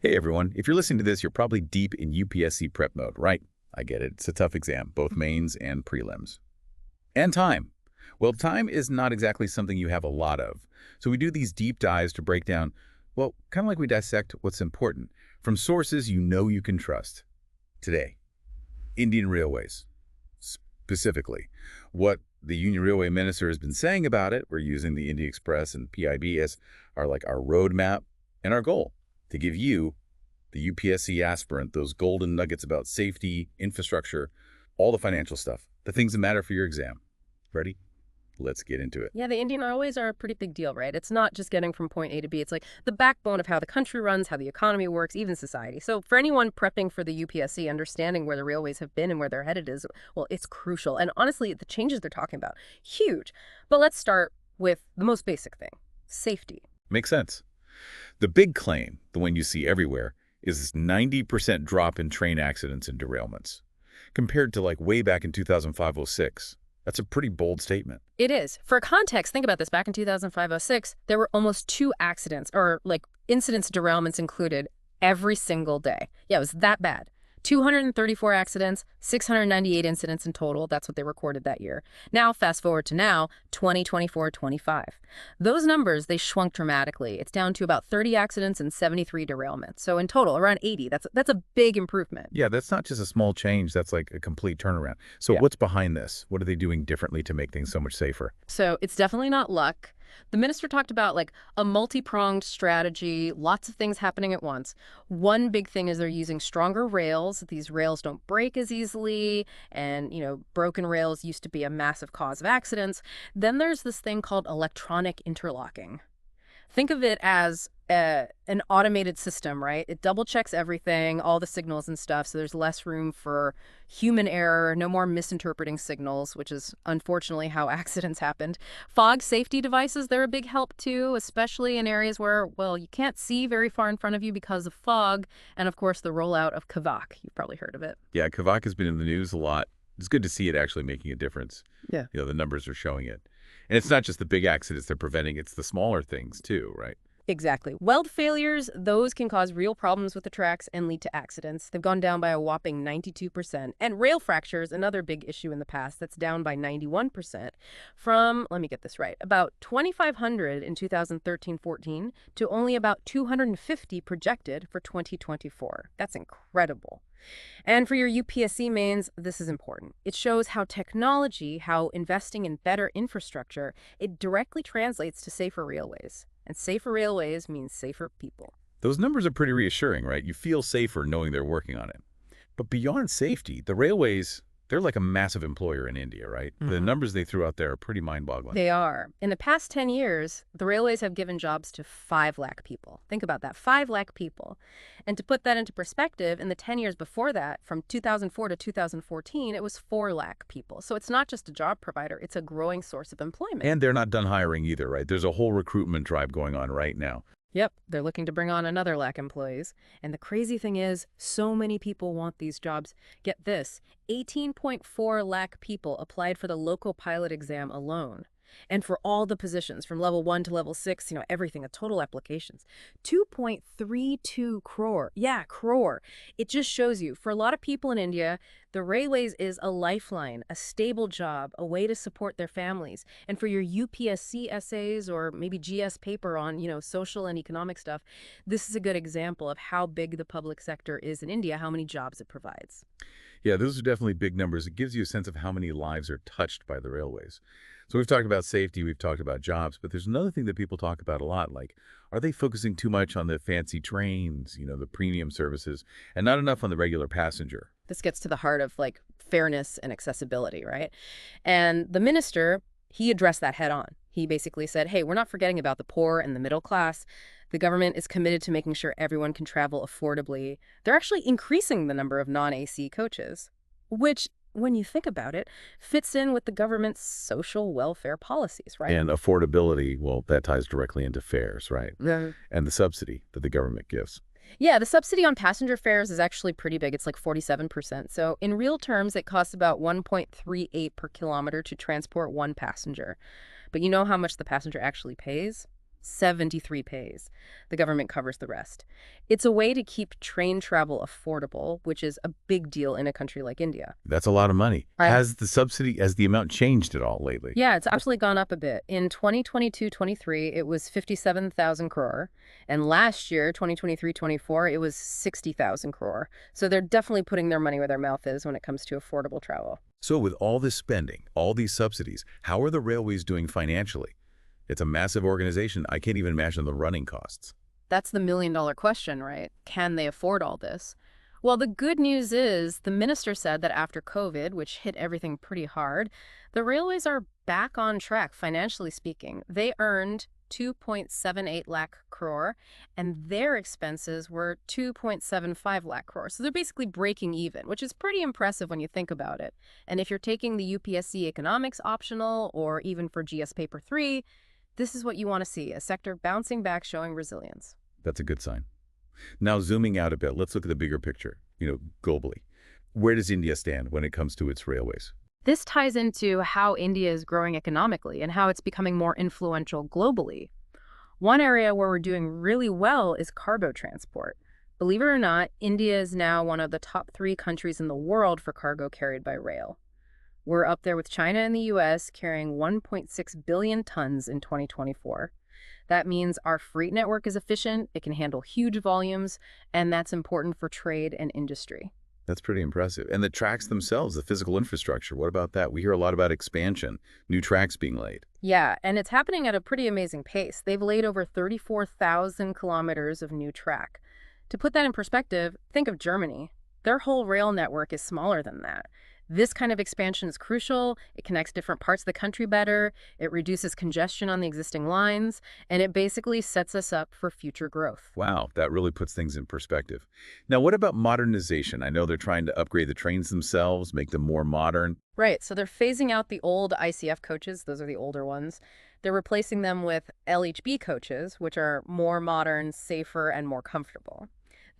Hey everyone, if you're listening to this, you're probably deep in UPSC prep mode, right? I get it. It's a tough exam, both mains and prelims. And time. Well, time is not exactly something you have a lot of. So we do these deep dives to break down, well, kind of like we dissect what's important from sources you know you can trust. Today, Indian Railways. Specifically, what the Union Railway Minister has been saying about it, we're using the India Express and PIB as our roadmap and our goal. To give you, the UPSC aspirant, those golden nuggets about safety, infrastructure, all the financial stuff, the things that matter for your exam. Ready? Let's get into it. Yeah, the Indian Railways are a pretty big deal, right? It's not just getting from point A to B. It's like the backbone of how the country runs, how the economy works, even society. So for anyone prepping for the UPSC, understanding where the railways have been and where they're headed is, well, it's crucial. And honestly, the changes they're talking about, huge. But let's start with the most basic thing, safety. Makes sense. The big claim, the one you see everywhere, is this 90% drop in train accidents and derailments. Compared to way back in 2005-06. That's a pretty bold statement. It is. For context, think about this. Back in 2005-06, there were almost 2 accidents, or incidents, derailments included, every single day. Yeah, it was that bad. 234 accidents, 698 incidents in total. That's what they recorded that year. Now, fast forward to now, 2024, 25. Those numbers, they shrunk dramatically. It's down to about 30 accidents and 73 derailments. So in total, around 80. That's a big improvement. Yeah, that's not just a small change. That's like a complete turnaround. So What's behind this? What are they doing differently to make things so much safer? So it's definitely not luck. The minister talked about a multi-pronged strategy, lots of things happening at once. One big thing is they're using stronger rails. These rails don't break as easily, and, broken rails used to be a massive cause of accidents. Then there's this thing called electronic interlocking. Think of it as an automated system, right? It double checks everything, all the signals and stuff, so there's less room for human error, no more misinterpreting signals, which is unfortunately how accidents happened. Fog safety devices, they're a big help too, especially in areas where, well, you can't see very far in front of you because of fog. And of course, the rollout of Kavak. You've probably heard of it. Yeah, Kavak has been in the news a lot. It's good to see it actually making a difference. Yeah. The numbers are showing it. And it's not just the big accidents they're preventing, it's the smaller things too, right? Exactly. Weld failures, those can cause real problems with the tracks and lead to accidents. They've gone down by a whopping 92%. And rail fractures, another big issue in the past, that's down by 91% from, let me get this right, about 2,500 in 2013-14 to only about 250 projected for 2024. That's incredible. And for your UPSC mains, this is important. It shows how technology, how investing in better infrastructure, it directly translates to safer railways. And safer railways means safer people. Those numbers are pretty reassuring, right? You feel safer knowing they're working on it. But beyond safety, the railways, they're like a massive employer in India, right? Mm-hmm. The numbers they threw out there are pretty mind-boggling. They are. In the past 10 years, the railways have given jobs to 5 lakh people. Think about that, 5 lakh people. And to put that into perspective, in the 10 years before that, from 2004 to 2014, it was 4 lakh people. So it's not just a job provider, it's a growing source of employment. And they're not done hiring either, right? There's a whole recruitment drive going on right now. Yep, they're looking to bring on another lakh employees. And the crazy thing is, so many people want these jobs. Get this, 18.4 lakh people applied for the local pilot exam alone. And for all the positions, from level 1 to level 6, everything, the total applications, 2.32 crore. Yeah, crore. It just shows you, for a lot of people in India, the railways is a lifeline, a stable job, a way to support their families. And for your UPSC essays or maybe GS paper on, social and economic stuff, this is a good example of how big the public sector is in India, how many jobs it provides. Yeah, those are definitely big numbers. It gives you a sense of how many lives are touched by the railways. So we've talked about safety, we've talked about jobs, but there's another thing that people talk about a lot, are they focusing too much on the fancy trains, the premium services, and not enough on the regular passenger? This gets to the heart of fairness and accessibility, right? And the minister, he addressed that head on. He basically said, hey, we're not forgetting about the poor and the middle class. The government is committed to making sure everyone can travel affordably. They're actually increasing the number of non-AC coaches, which, when you think about it, fits in with the government's social welfare policies, right? And affordability, well, that ties directly into fares, right? And the subsidy that the government gives. Yeah, the subsidy on passenger fares is actually pretty big. It's 47%. So in real terms, it costs about 1.38 per kilometer to transport one passenger. But you know how much the passenger actually pays? 73 pays. The government covers the rest. It's a way to keep train travel affordable, which is a big deal in a country like India. That's a lot of money. Has the amount changed at all lately? Yeah, it's actually gone up a bit. In 2022-23, it was 57,000 crore, and last year, 2023-24, it was 60,000 crore. So they're definitely putting their money where their mouth is when it comes to affordable travel. So with all this spending, all these subsidies, how are the railways doing financially? It's a massive organization. I can't even imagine the running costs. That's the million-dollar question, right? Can they afford all this? Well, the good news is the minister said that after COVID, which hit everything pretty hard, the railways are back on track, financially speaking. They earned 2.78 lakh crore, and their expenses were 2.75 lakh crore. So they're basically breaking even, which is pretty impressive when you think about it. And if you're taking the UPSC economics optional, or even for GS Paper 3, this is what you want to see, a sector bouncing back, showing resilience. That's a good sign. Now, zooming out a bit, let's look at the bigger picture, globally. Where does India stand when it comes to its railways? This ties into how India is growing economically and how it's becoming more influential globally. One area where we're doing really well is cargo transport. Believe it or not, India is now one of the top 3 countries in the world for cargo carried by rail. We're up there with China and the US, carrying 1.6 billion tons in 2024. That means our freight network is efficient, it can handle huge volumes, and that's important for trade and industry. That's pretty impressive. And the tracks themselves, the physical infrastructure, what about that? We hear a lot about expansion, new tracks being laid. Yeah, and it's happening at a pretty amazing pace. They've laid over 34,000 kilometers of new track. To put that in perspective, think of Germany. Their whole rail network is smaller than that. This kind of expansion is crucial. It connects different parts of the country better, it reduces congestion on the existing lines, and it basically sets us up for future growth. Wow, that really puts things in perspective. Now, what about modernization? I know they're trying to upgrade the trains themselves, make them more modern. Right, so they're phasing out the old ICF coaches, those are the older ones. They're replacing them with LHB coaches, which are more modern, safer, and more comfortable.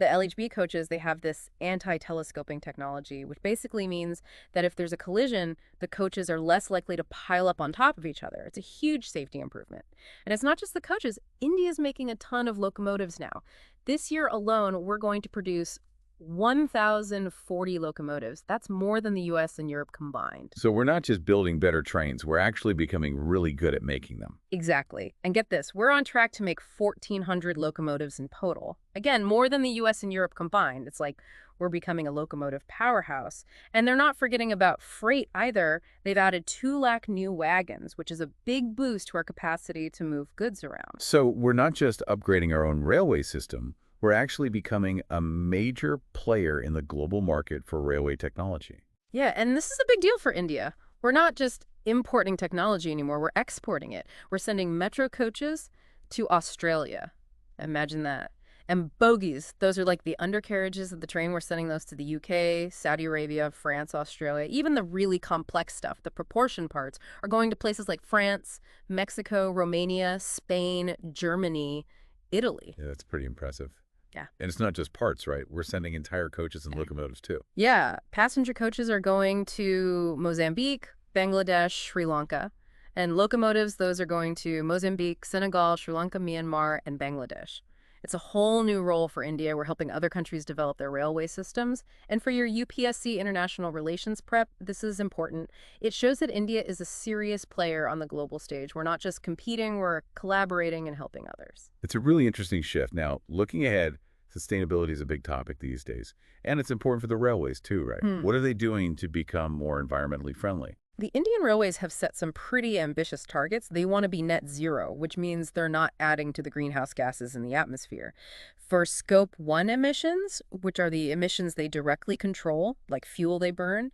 The LHB coaches, they have this anti-telescoping technology, which basically means that if there's a collision, the coaches are less likely to pile up on top of each other. It's a huge safety improvement. And it's not just the coaches. India's making a ton of locomotives now. This year alone, we're going to produce 1,040 locomotives. That's more than the US and Europe combined. So we're not just building better trains, we're actually becoming really good at making them. Exactly. And get this, we're on track to make 1,400 locomotives in total. Again, more than the US and Europe combined. It's like we're becoming a locomotive powerhouse. And they're not forgetting about freight either. They've added 2 lakh new wagons, which is a big boost to our capacity to move goods around. So we're not just upgrading our own railway system, we're actually becoming a major player in the global market for railway technology. Yeah, and this is a big deal for India. We're not just importing technology anymore, we're exporting it. We're sending metro coaches to Australia. Imagine that. And bogies, those are like the undercarriages of the train. We're sending those to the UK, Saudi Arabia, France, Australia. Even the really complex stuff, the proportion parts, are going to places like France, Mexico, Romania, Spain, Germany, Italy. Yeah, that's pretty impressive. Yeah. And it's not just parts, right? We're sending entire coaches and locomotives too. Yeah, passenger coaches are going to Mozambique, Bangladesh, Sri Lanka. And locomotives, those are going to Mozambique, Senegal, Sri Lanka, Myanmar, and Bangladesh. It's a whole new role for India. We're helping other countries develop their railway systems. And for your UPSC International Relations prep, this is important. It shows that India is a serious player on the global stage. We're not just competing, we're collaborating and helping others. It's a really interesting shift. Now, looking ahead, sustainability is a big topic these days. And it's important for the railways too, right? What are they doing to become more environmentally friendly? The Indian Railways have set some pretty ambitious targets. They want to be net zero, which means they're not adding to the greenhouse gases in the atmosphere. For Scope 1 emissions, which are the emissions they directly control, like fuel they burn,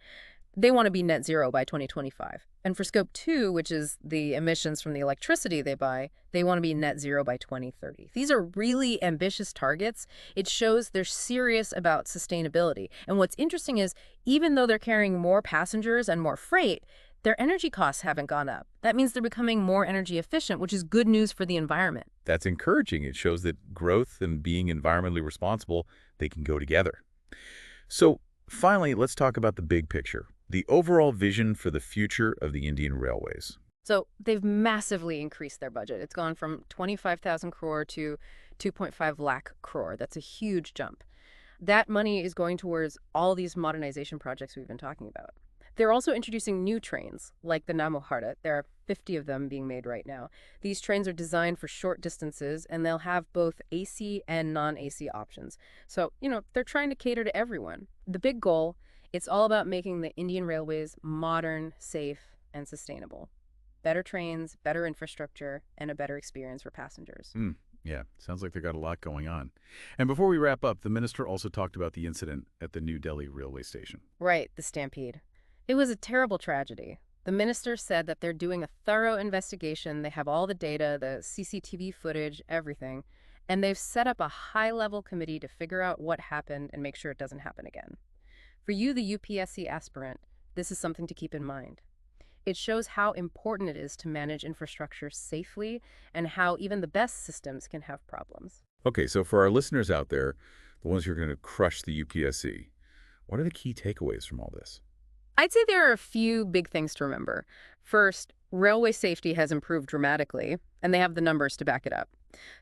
they want to be net zero by 2025. And for Scope 2, which is the emissions from the electricity they buy, they want to be net zero by 2030. These are really ambitious targets. It shows they're serious about sustainability. And what's interesting is, even though they're carrying more passengers and more freight, their energy costs haven't gone up. That means they're becoming more energy efficient, which is good news for the environment. That's encouraging. It shows that growth and being environmentally responsible, they can go together. So finally, let's talk about the big picture. The overall vision for the future of the Indian Railways. So they've massively increased their budget. It's gone from 25,000 crore to 2.5 lakh crore. That's a huge jump. That money is going towards all these modernization projects we've been talking about. They're also introducing new trains, like the Namo Bharat. There are 50 of them being made right now. These trains are designed for short distances, and they'll have both AC and non-AC options. So, they're trying to cater to everyone. The big goal, it's all about making the Indian railways modern, safe, and sustainable. Better trains, better infrastructure, and a better experience for passengers. Yeah, sounds like they've got a lot going on. And before we wrap up, the minister also talked about the incident at the New Delhi railway station. Right, the stampede. It was a terrible tragedy. The minister said that they're doing a thorough investigation. They have all the data, the CCTV footage, everything. And they've set up a high-level committee to figure out what happened and make sure it doesn't happen again. For you, the UPSC aspirant, this is something to keep in mind. It shows how important it is to manage infrastructure safely and how even the best systems can have problems. Okay, so for our listeners out there, the ones who are going to crush the UPSC, what are the key takeaways from all this? I'd say there are a few big things to remember. First, railway safety has improved dramatically, and they have the numbers to back it up.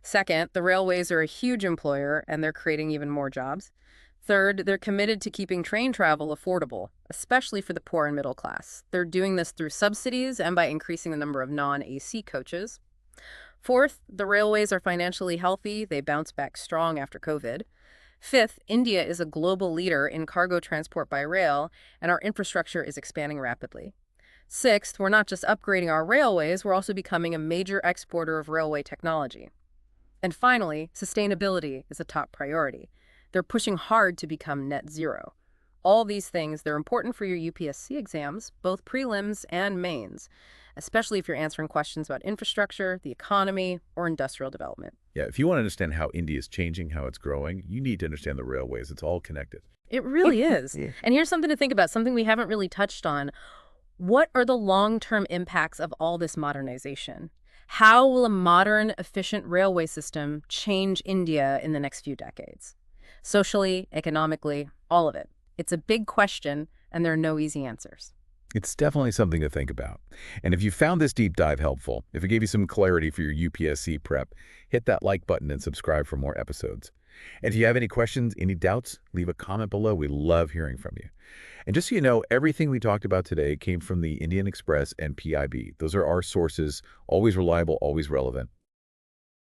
Second, the railways are a huge employer, and they're creating even more jobs. Third, they're committed to keeping train travel affordable, especially for the poor and middle class. They're doing this through subsidies and by increasing the number of non-AC coaches. Fourth, the railways are financially healthy. They bounced back strong after COVID. Fifth, India is a global leader in cargo transport by rail, and our infrastructure is expanding rapidly. Sixth, we're not just upgrading our railways, we're also becoming a major exporter of railway technology. And finally, sustainability is a top priority. They're pushing hard to become net zero. All these things, they're important for your UPSC exams, both prelims and mains, especially if you're answering questions about infrastructure, the economy, or industrial development. Yeah, if you want to understand how India is changing, how it's growing, you need to understand the railways. It's all connected. It really is. Yeah. And here's something to think about, something we haven't really touched on. What are the long-term impacts of all this modernization? How will a modern, efficient railway system change India in the next few decades? Socially, economically, all of it. It's a big question, and there are no easy answers. It's definitely something to think about. And if you found this deep dive helpful, if it gave you some clarity for your UPSC prep, hit that like button and subscribe for more episodes. And if you have any questions, any doubts, leave a comment below. We love hearing from you. And just so you know, everything we talked about today came from the Indian Express and PIB. Those are our sources, always reliable, always relevant.